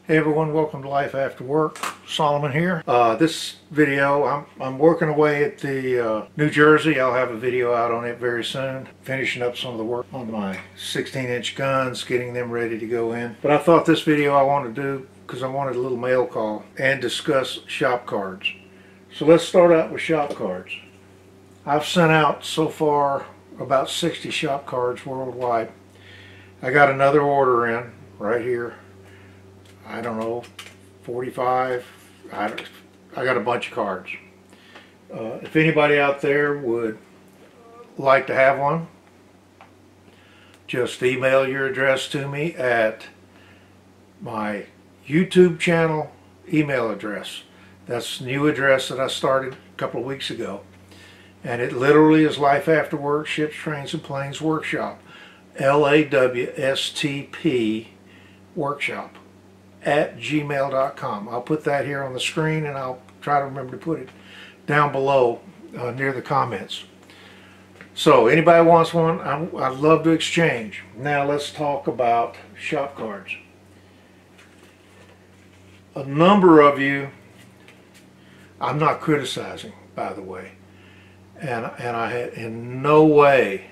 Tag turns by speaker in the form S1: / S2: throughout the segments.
S1: Hey everyone, welcome to Life After Work. Solomon here. This video, I'm working away at the New Jersey. I'll have a video out on it very soon. Finishing up some of the work on my 16-inch guns, getting them ready to go in. But I thought this video I wanted to do because I wanted a little mail call and discuss shop cards. So let's start out with shop cards. I've sent out so far about 60 shop cards worldwide. I got another order in right here. I don't know, 45. I got a bunch of cards. If anybody out there would like to have one, just email your address to me at my YouTube channel email address. That's the new address that I started a couple of weeks ago. And it literally is Life After Work, Ships, Trains, and Planes Workshop. LAWSTP Workshop at gmail.com. I'll put that here on the screen, and I'll try to remember to put it down below near the comments. So anybody wants one, I'd love to exchange. Now let's talk about shop cards. A number of you, I'm not criticizing, by the way, and I had in no way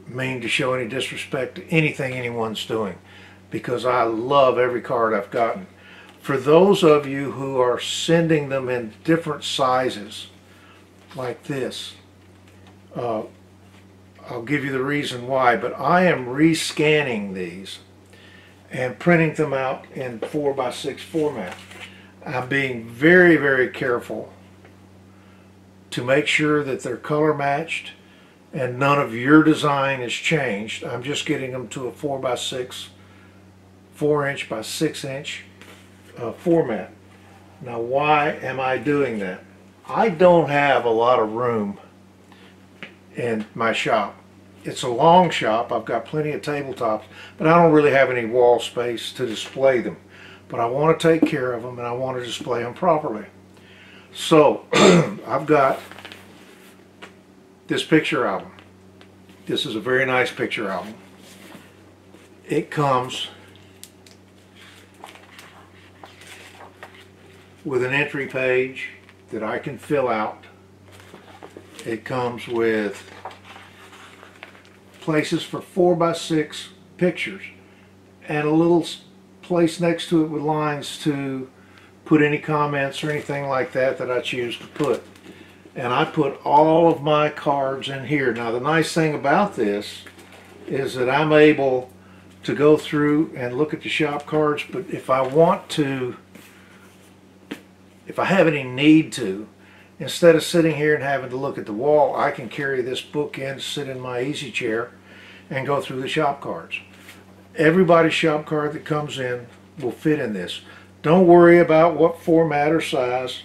S1: mean to show any disrespect to anything anyone's doing, because I love every card I've gotten. For those of you who are sending them in different sizes, like this, I'll give you the reason why, but I am rescanning these and printing them out in 4x6 format. I'm being very, very careful to make sure that they're color matched and none of your design is changed. I'm just getting them to a 4x6 4-inch by 6-inch format. Now, why am I doing that? I don't have a lot of room in my shop. It's a long shop. I've got plenty of tabletops, but I don't really have any wall space to display them. But I want to take care of them, and I want to display them properly. So I've got this picture album. This is a very nice picture album. It comes with an entry page that I can fill out. It comes with places for 4x6 pictures and a little place next to it with lines to put any comments or anything like that that I choose to put. And I put all of my cards in here. Now the nice thing about this is that I'm able to go through and look at the shop cards, but if I want to, if I have any need to, instead of sitting here and having to look at the wall, I can carry this book in, sit in my easy chair, and go through the shop cards. Everybody's shop card that comes in will fit in this. Don't worry about what format or size.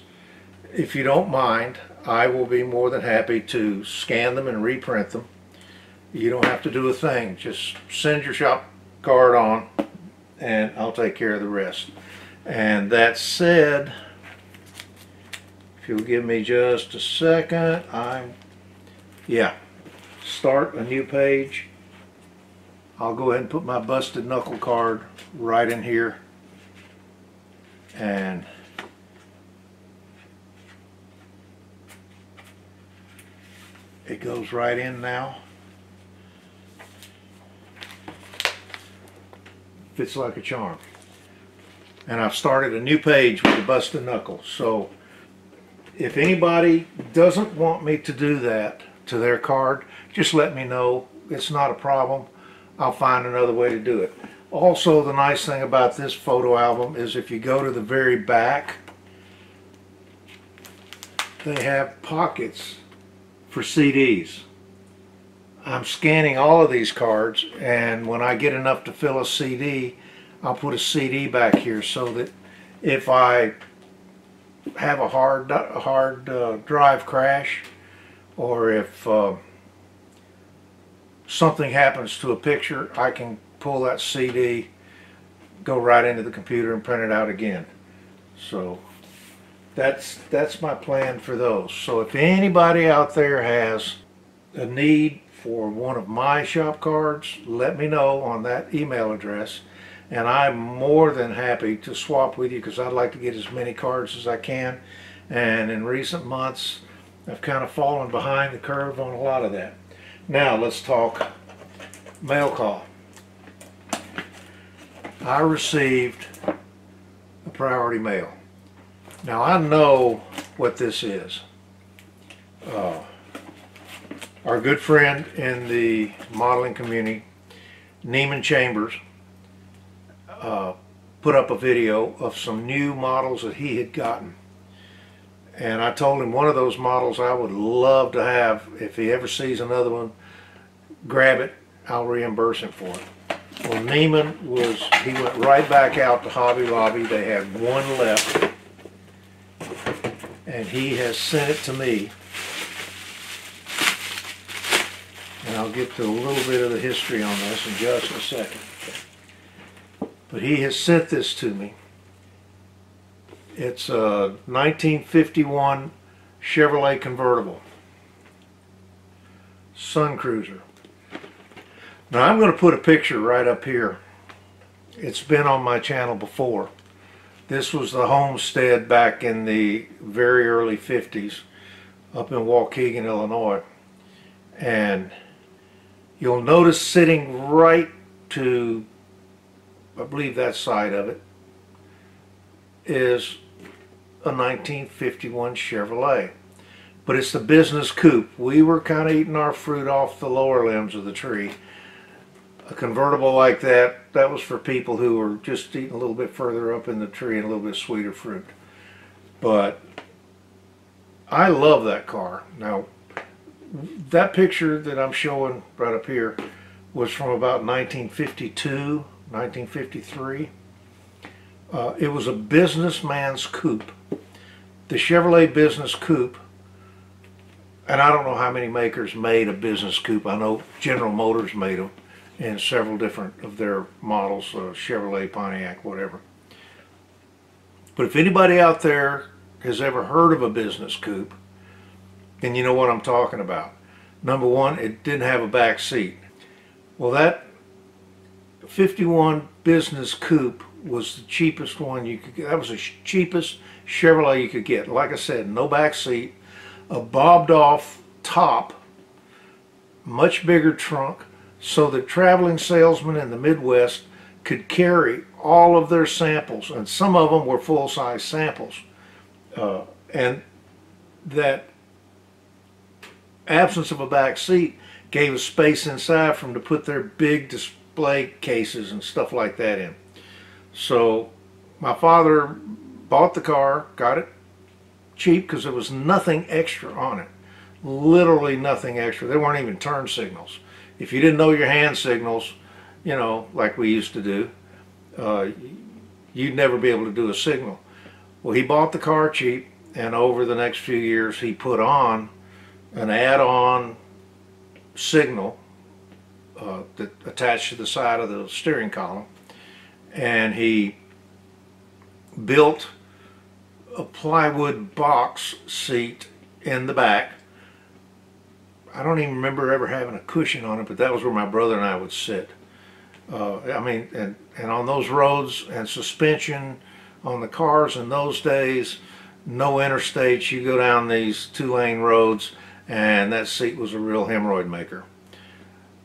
S1: If you don't mind, I will be more than happy to scan them and reprint them. You don't have to do a thing. Just send your shop card on and I'll take care of the rest. And that said, if you'll give me just a second, start a new page. I'll go ahead and put my busted knuckle card right in here, and it goes right in now. Fits like a charm. And I've started a new page with the busted knuckle. So if anybody doesn't want me to do that to their card, just let me know. It's not a problem. I'll find another way to do it. Also, the nice thing about this photo album is if you go to the very back, they have pockets for CDs. I'm scanning all of these cards, and when I get enough to fill a CD, I'll put a CD back here so that if I have a hard drive crash, or if something happens to a picture, I can pull that CD, go right into the computer and print it out again. So that's my plan for those. So if anybody out there has a need for one of my shop cards, let me know on that email address, and I'm more than happy to swap with you because I'd like to get as many cards as I can. And in recent months, I've kind of fallen behind the curve on a lot of that. Now let's talk mail call. I received a priority mail. Now I know what this is. Our good friend in the modeling community, Neiman Chambers, put up a video of some new models that he had gotten. And I told him one of those models I would love to have. If he ever sees another one, grab it, I'll reimburse him for it. Well, Neiman he went right back out to Hobby Lobby. They had one left, and he has sent it to me. And I'll get to a little bit of the history on this in just a second. But he has sent this to me. It's a 1951 Chevrolet convertible, Sun Cruiser. Now I'm going to put a picture right up here. It's been on my channel before. This was the homestead back in the very early 50s up in Waukegan, Illinois. And you'll notice sitting right to, I believe that side of it, is a 1951 Chevrolet. But it's the business coupe. We were kind of eating our fruit off the lower limbs of the tree. A convertible like that, that was for people who were just eating a little bit further up in the tree and a little bit sweeter fruit. But I love that car. Now, that picture that I'm showing right up here was from about 1952, 1953. It was a businessman's coupe. The Chevrolet business coupe, and I don't know how many makers made a business coupe. I know General Motors made them in several different of their models, Chevrolet, Pontiac, whatever. But if anybody out there has ever heard of a business coupe, then you know what I'm talking about. Number one, it didn't have a back seat. Well, that 51 business coupe was the cheapest one you could get. That was the cheapest Chevrolet you could get. Like I said, no back seat, a bobbed off top, much bigger trunk, so that traveling salesmen in the Midwest could carry all of their samples, and some of them were full-size samples. And that absence of a back seat gave us space inside for them to put their big display cases and stuff like that in. So my father bought the car, got it cheap because there was nothing extra on it. Literally nothing extra. There weren't even turn signals. If you didn't know your hand signals, you know, like we used to do, you'd never be able to do a signal. Well, he bought the car cheap, and over the next few years he put on an add-on signal that attached to the side of the steering column, and he built a plywood box seat in the back. I don't even remember ever having a cushion on it, but that was where my brother and I would sit. I mean, and on those roads and suspension on the cars in those days, no interstates, you go down these two-lane roads, and that seat was a real hemorrhoid maker.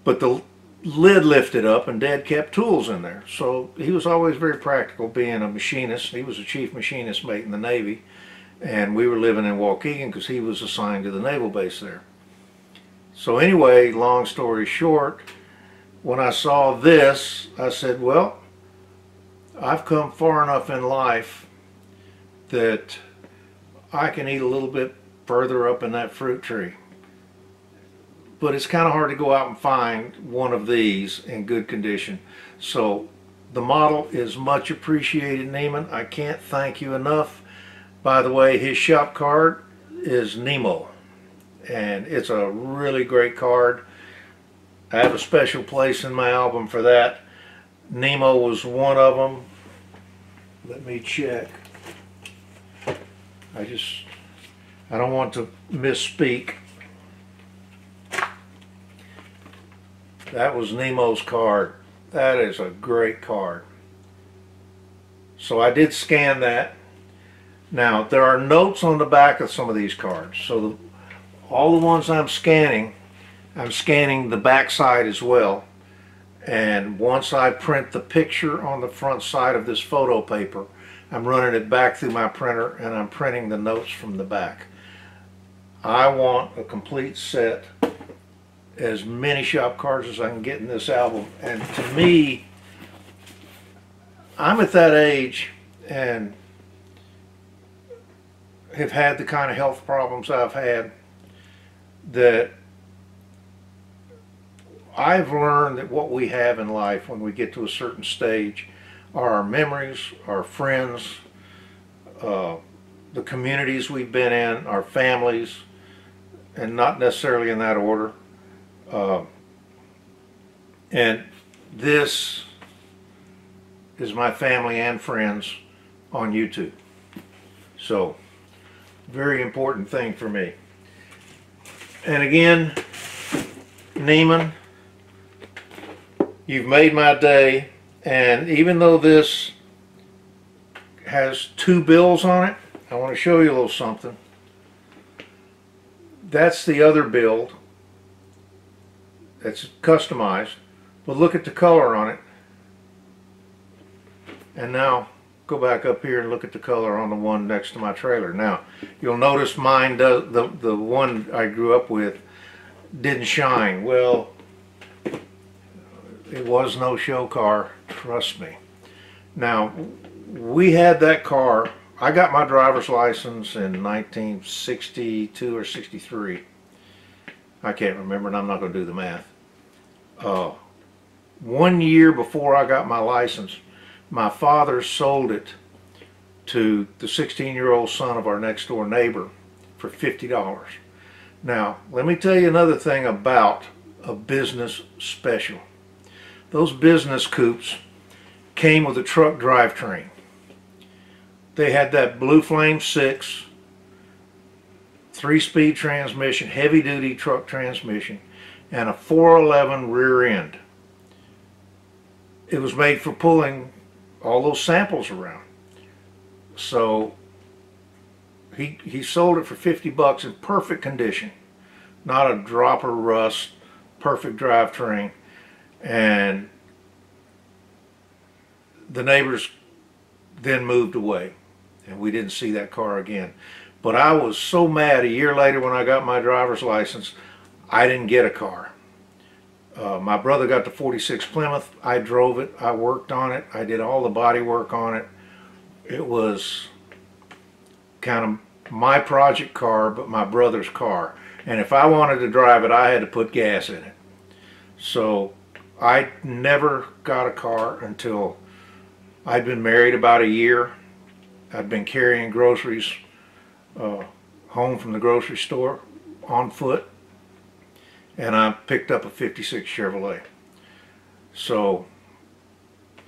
S1: But the lid lifted up, and Dad kept tools in there. So he was always very practical, being a machinist. He was a chief machinist mate in the Navy, and we were living in Waukegan because he was assigned to the naval base there. So anyway, long story short, when I saw this, I said, well, I've come far enough in life that I can eat a little bit further up in that fruit tree. But it's kind of hard to go out and find one of these in good condition. So the model is much appreciated, Neiman. I can't thank you enough. By the way, his shop card is Nemo, and it's a really great card. I have a special place in my album for that. Nemo was one of them. Let me check. I don't want to misspeak. That was Nemo's card. That is a great card. So I did scan that. Now there are notes on the back of some of these cards. So all the ones I'm scanning the back side as well. And once I print the picture on the front side of this photo paper, I'm running it back through my printer and I'm printing the notes from the back. I want a complete set, as many shop cards as I can get in this album. And to me, I'm at that age and have had the kind of health problems I've had that I've learned that what we have in life when we get to a certain stage are our memories, our friends, the communities we've been in, our families, and not necessarily in that order. And this is my family and friends on YouTube. So, very important thing for me. And again, Neiman, you've made my day. And even though this has 2 bills on it, I want to show you a little something. That's the other build. That's customized. But look at the color on it. And now go back up here and look at the color on the one next to my trailer. Now you'll notice mine does, the one I grew up with didn't shine. Well, it was no show car, trust me. Now we had that car. I got my driver's license in 1962 or 63. I can't remember and I'm not going to do the math. 1 year before I got my license, my father sold it to the 16-year-old son of our next door neighbor for $50. Now, let me tell you another thing about a business special. Those business coupes came with a truck drivetrain. They had that Blue Flame 6, 3-speed transmission, heavy-duty truck transmission, and a 411 rear end. It was made for pulling all those samples around. So he sold it for $50 in perfect condition, not a drop or rust, perfect drivetrain. And the neighbors then moved away and we didn't see that car again. But I was so mad a year later when I got my driver's license, I didn't get a car. My brother got the 46 Plymouth. I drove it. I worked on it. I did all the body work on it. It was kind of my project car, but my brother's car. And if I wanted to drive it, I had to put gas in it. So I never got a car until I'd been married about a year. I'd been carrying groceries home from the grocery store on foot. And I picked up a 56 Chevrolet. So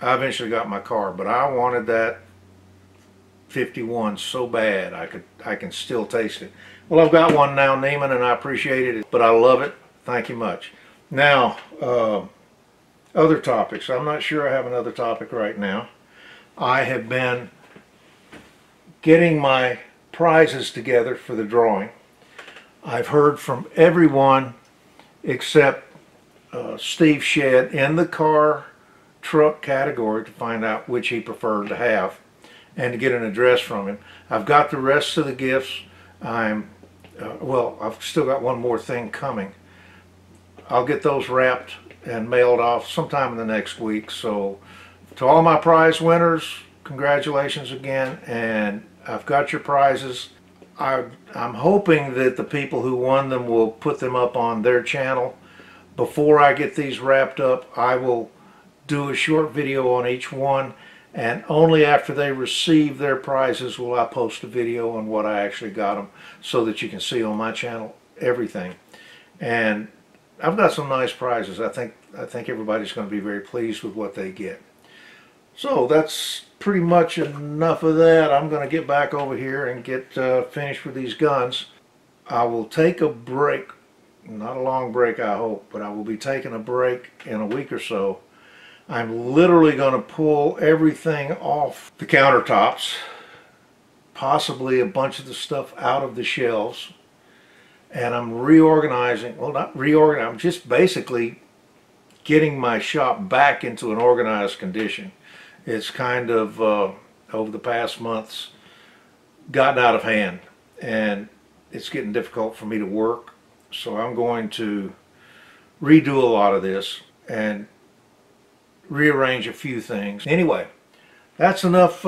S1: I eventually got my car, but I wanted that 51 so bad I can still taste it. Well, I've got one now, Neiman, and I appreciate it, but I love it. Thank you much. Now, other topics. I'm not sure I have another topic right now. I have been getting my prizes together for the drawing. I've heard from everyone except Steve Shedd in the car truck category to find out which he preferred to have and to get an address from him. I've got the rest of the gifts. Well, I've still got one more thing coming. I'll get those wrapped and mailed off sometime in the next week. So to all my prize winners, congratulations again, and I've got your prizes. I'm hoping that the people who won them will put them up on their channel. Before I get these wrapped up, I will do a short video on each one, and only after they receive their prizes will I post a video on what I actually got them, so that you can see on my channel everything. And I've got some nice prizes. I think everybody's going to be very pleased with what they get. So that's pretty much enough of that. I'm going to get back over here and get finished with these guns. I will take a break, not a long break I hope, but I will be taking a break in a week or so. I'm literally going to pull everything off the countertops, possibly a bunch of the stuff out of the shelves, and I'm reorganizing, well, not reorganizing, I'm just basically getting my shop back into an organized condition. It's kind of, over the past months, gotten out of hand, and it's getting difficult for me to work. So I'm going to redo a lot of this and rearrange a few things. Anyway, that's enough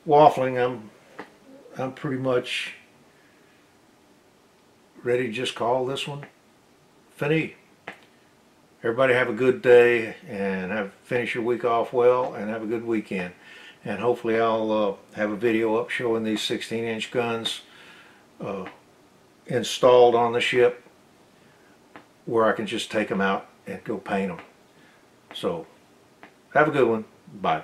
S1: waffling. I'm pretty much ready to just call this one fini. Everybody have a good day and finish your week off well, and have a good weekend. And hopefully I'll have a video up showing these 16-inch guns installed on the ship, where I can just take them out and go paint them. So have a good one. Bye.